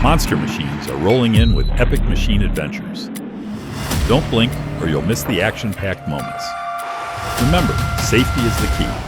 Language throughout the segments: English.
Monster machines are rolling in with epic machine adventures. Don't blink or you'll miss the action-packed moments. Remember, safety is the key.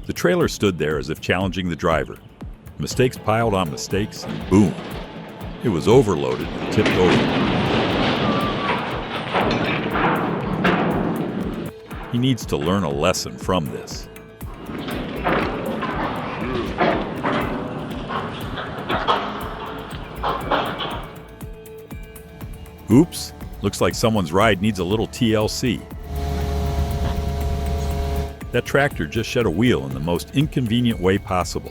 The trailer stood there as if challenging the driver. Mistakes piled on mistakes, and boom! It was overloaded and tipped over. He needs to learn a lesson from this. Oops! Looks like someone's ride needs a little TLC. That tractor just shed a wheel in the most inconvenient way possible.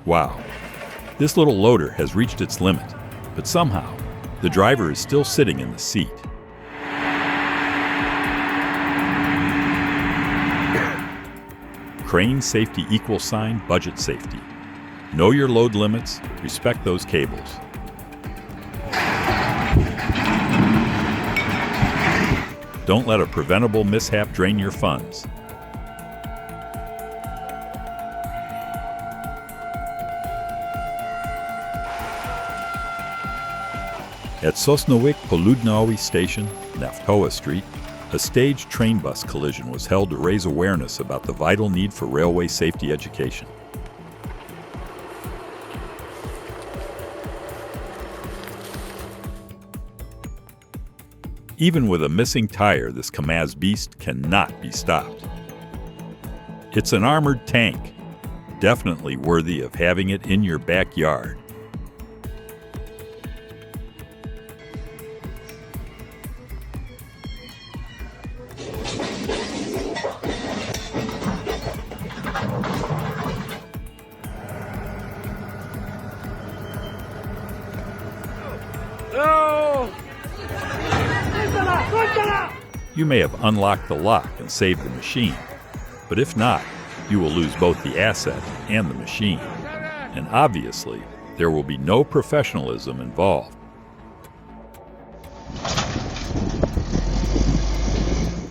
Wow, this little loader has reached its limit, but somehow the driver is still sitting in the seat. Crane safety equals sign budget safety. Know your load limits, respect those cables. Don't let a preventable mishap drain your funds. At Sosnowiec-Południowy Station, Naftowa Street, a staged train bus collision was held to raise awareness about the vital need for railway safety education. Even with a missing tire, this Kamaz beast cannot be stopped. It's an armored tank, definitely worthy of having it in your backyard. You may have unlocked the lock and saved the machine, but if not, you will lose both the asset and the machine. And obviously, there will be no professionalism involved.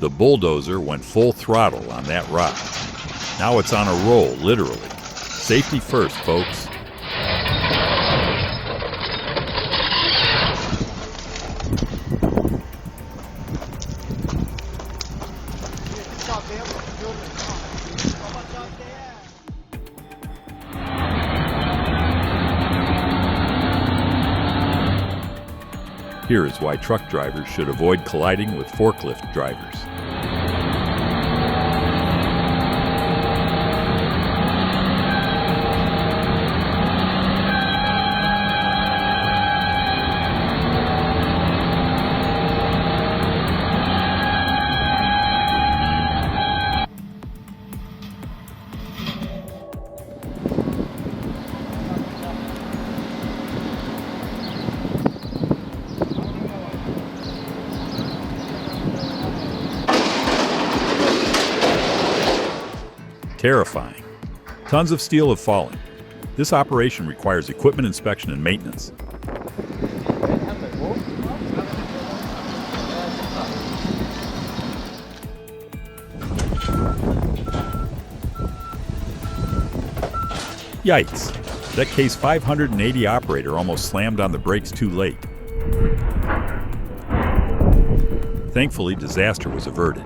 The bulldozer went full throttle on that rock. Now it's on a roll, literally. Safety first, folks. Here is why truck drivers should avoid colliding with forklift drivers. Terrifying. Tons of steel have fallen. This operation requires equipment inspection and maintenance. Yikes! That Case 580 operator almost slammed on the brakes too late. Thankfully, disaster was averted.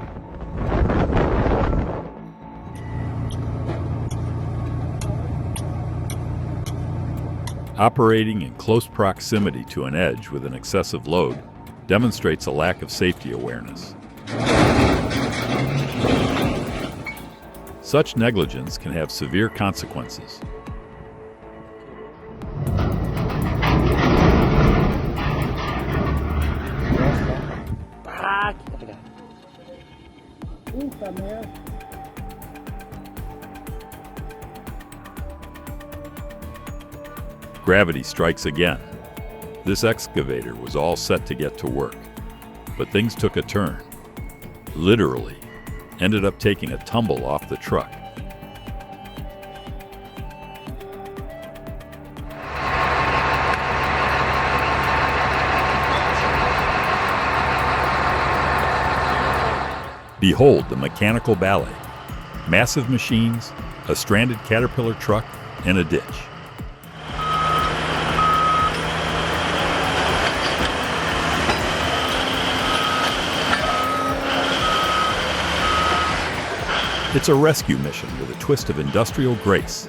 Operating in close proximity to an edge with an excessive load demonstrates a lack of safety awareness. Such negligence can have severe consequences. Gravity strikes again. This excavator was all set to get to work, but things took a turn. Literally, ended up taking a tumble off the truck. Behold the mechanical ballet. Massive machines, a stranded Caterpillar truck, and a ditch. It's a rescue mission with a twist of industrial grace.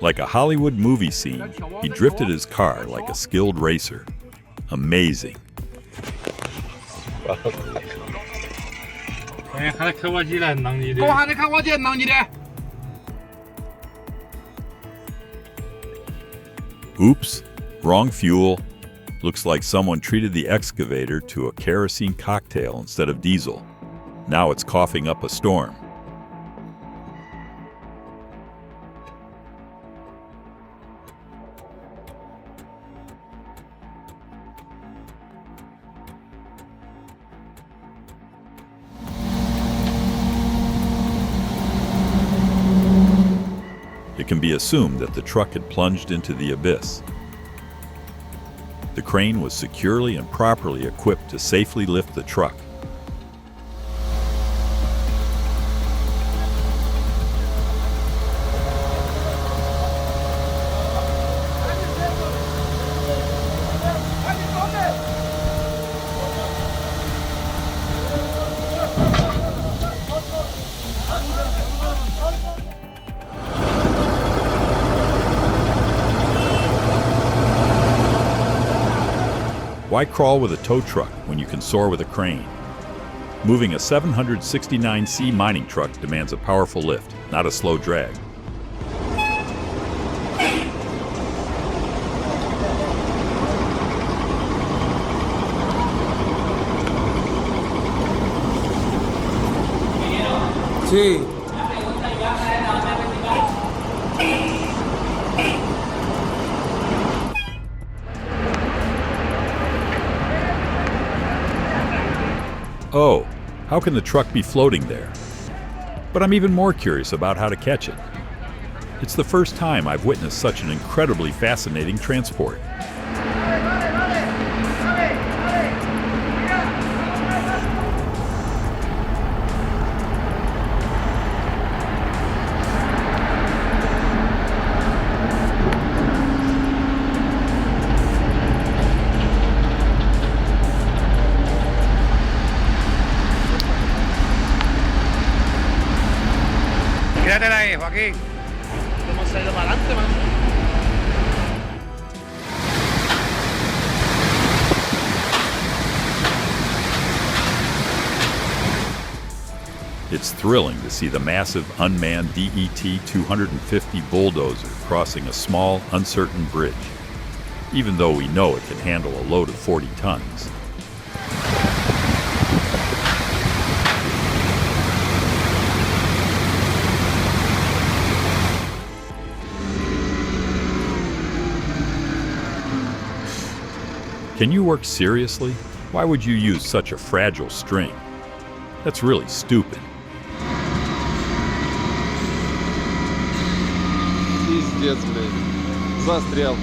Like a Hollywood movie scene, he drifted his car like a skilled racer. Amazing. Oops, wrong fuel. Looks like someone treated the excavator to a kerosene cocktail instead of diesel. Now it's coughing up a storm. It can be assumed that the truck had plunged into the abyss. The crane was securely and properly equipped to safely lift the truck. Why crawl with a tow truck when you can soar with a crane? Moving a 769C mining truck demands a powerful lift, not a slow drag. Sí. Oh, how can the truck be floating there? But I'm even more curious about how to catch it. It's the first time I've witnessed such an incredibly fascinating transport. Quédate ahí, Joaquín. ¿Cómo se ha ido para adelante, man? It's thrilling to see the massive unmanned DET-250 bulldozer crossing a small, uncertain bridge, even though we know it can handle a load of 40 tons. Can you work seriously? Why would you use such a fragile string? That's really stupid. Пиздец, блядь. Застрял.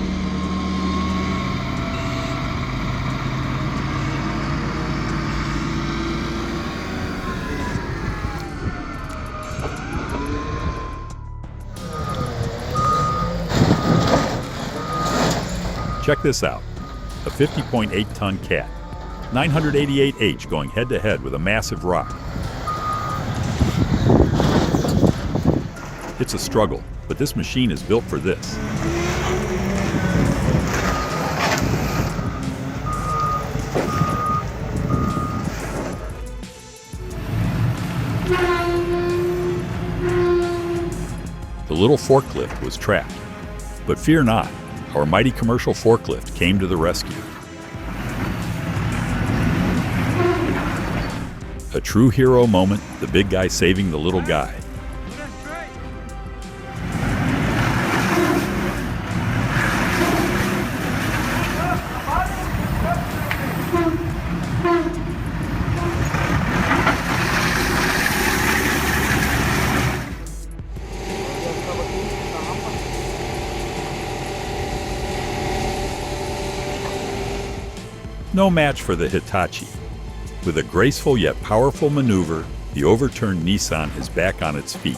Check this out. A 50.8-ton Cat, 988H going head-to-head with a massive rock. It's a struggle, but this machine is built for this. The little forklift was trapped, but fear not. Our mighty commercial forklift came to the rescue. A true hero moment, the big guy saving the little guy. no match for the Hitachi. With a graceful yet powerful maneuver, the overturned Nissan is back on its feet.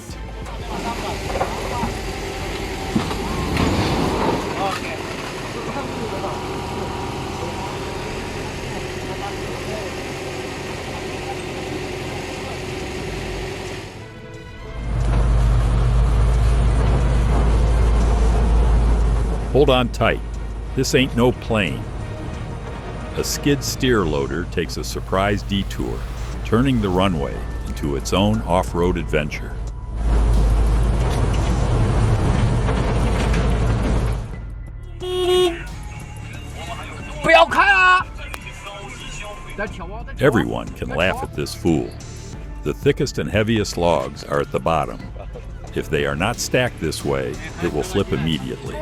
Hold on tight. This ain't no plane. A skid steer loader takes a surprise detour, turning the runway into its own off-road adventure. Everyone can laugh at this fool. The thickest and heaviest logs are at the bottom. If they are not stacked this way, it will flip immediately.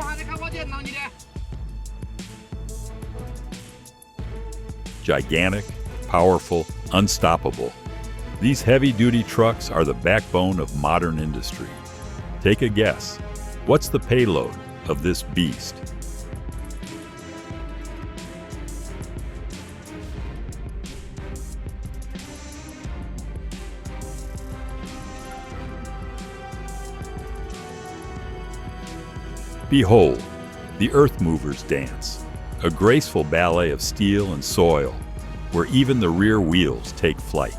Gigantic, powerful, unstoppable. These heavy-duty trucks are the backbone of modern industry. Take a guess. What's the payload of this beast? Behold, the Earth Movers dance, a graceful ballet of steel and soil, where even the rear wheels take flight.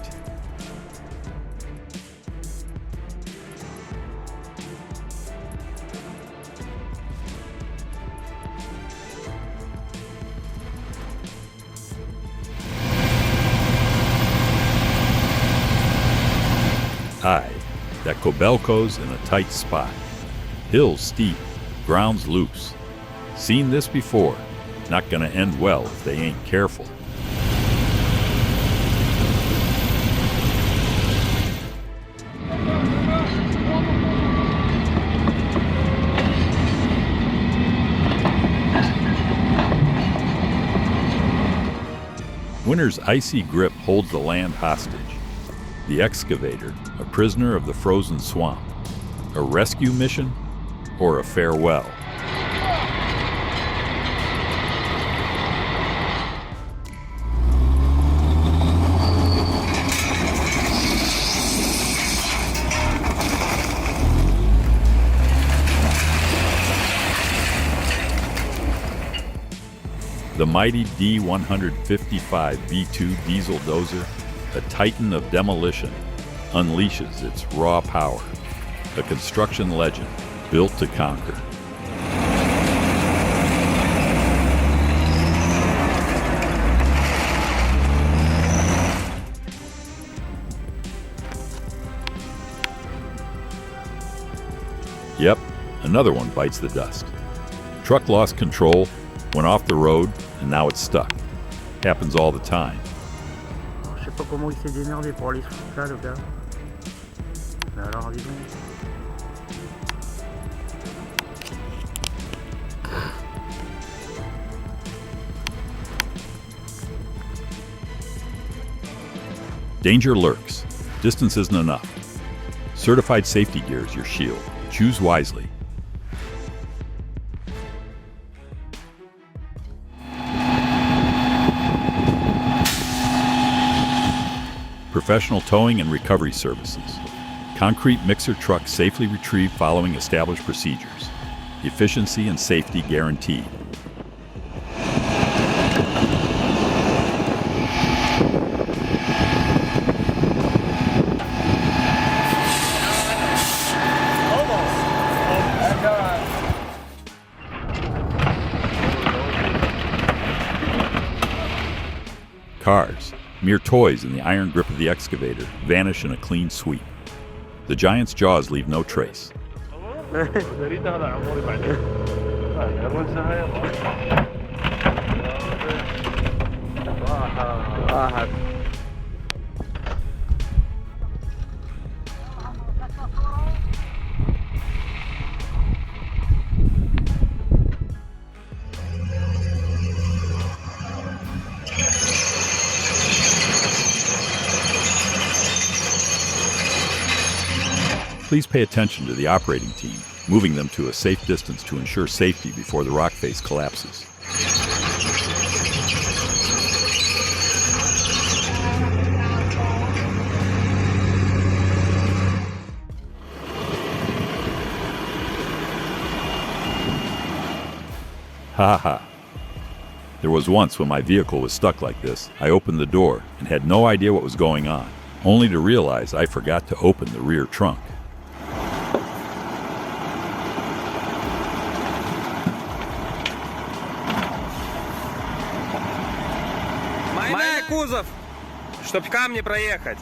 Aye, that Kobelco's in a tight spot. Hills steep, ground's loose. Seen this before. Not gonna end well if they ain't careful. Winter's icy grip holds the land hostage. The excavator, a prisoner of the frozen swamp. A rescue mission or a farewell? The mighty D155 V2 diesel dozer, a titan of demolition, unleashes its raw power. A construction legend built to conquer. Yep, another one bites the dust. Truck lost control, went off the road, and now it's stuck. Happens all the time. Je sais pas comment il s'est démerdé pour aller sous là, le gars. Mais alors, dis donc. Danger lurks. Distance isn't enough. Certified safety gear is your shield. Choose wisely. Professional towing and recovery services. Concrete mixer trucks safely retrieved following established procedures. Efficiency and safety guaranteed. Cars, mere toys in the iron grip of the excavator, vanish in a clean sweep. The giant's jaws leave no trace. Please pay attention to the operating team, moving them to a safe distance to ensure safety before the rock face collapses. Ha ha. There was once when my vehicle was stuck like this. I opened the door and had no idea what was going on, only to realize I forgot to open the rear trunk. Майная кузов, чтоб камни проехать.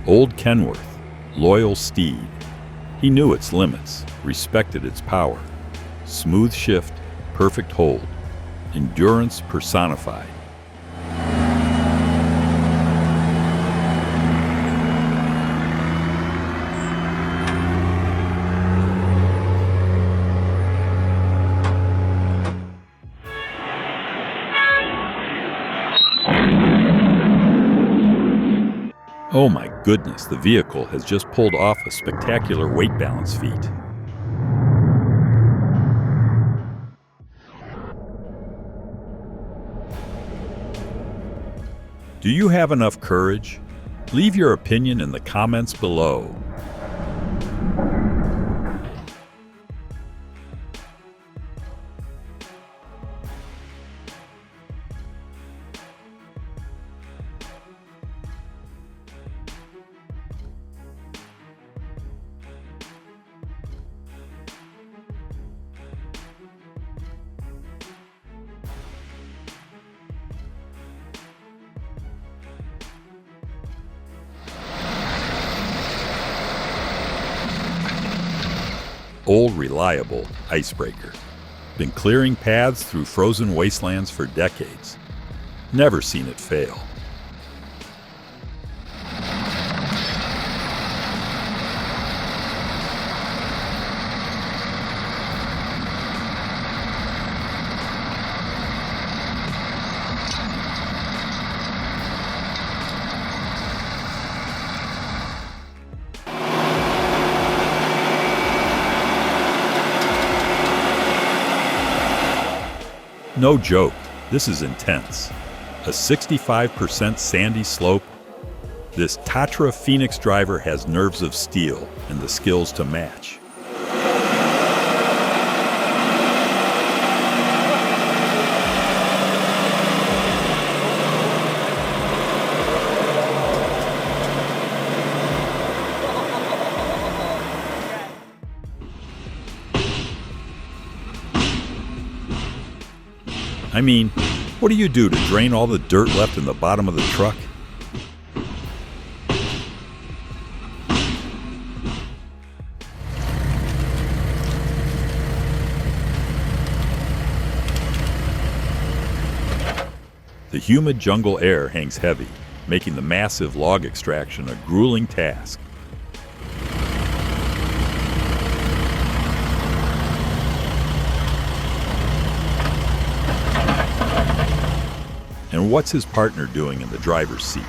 Old Kenworth, loyal steed. He knew its limits, respected its power. Smooth shift, perfect hold. Endurance personified. Oh my goodness, the vehicle has just pulled off a spectacular weight balance feat. Do you have enough courage? Leave your opinion in the comments below. Old reliable icebreaker. Been clearing paths through frozen wastelands for decades. Never seen it fail. No joke, this is intense. A 65% sandy slope. This Tatra Phoenix driver has nerves of steel and the skills to match. I mean, what do you do to drain all the dirt left in the bottom of the truck? The humid jungle air hangs heavy, making the massive log extraction a grueling task. And what's his partner doing in the driver's seat?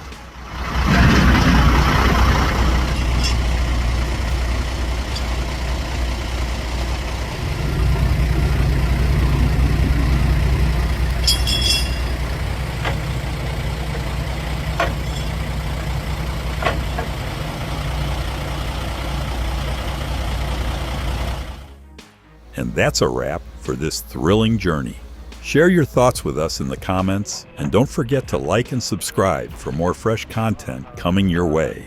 And that's a wrap for this thrilling journey. Share your thoughts with us in the comments, and don't forget to like and subscribe for more fresh content coming your way.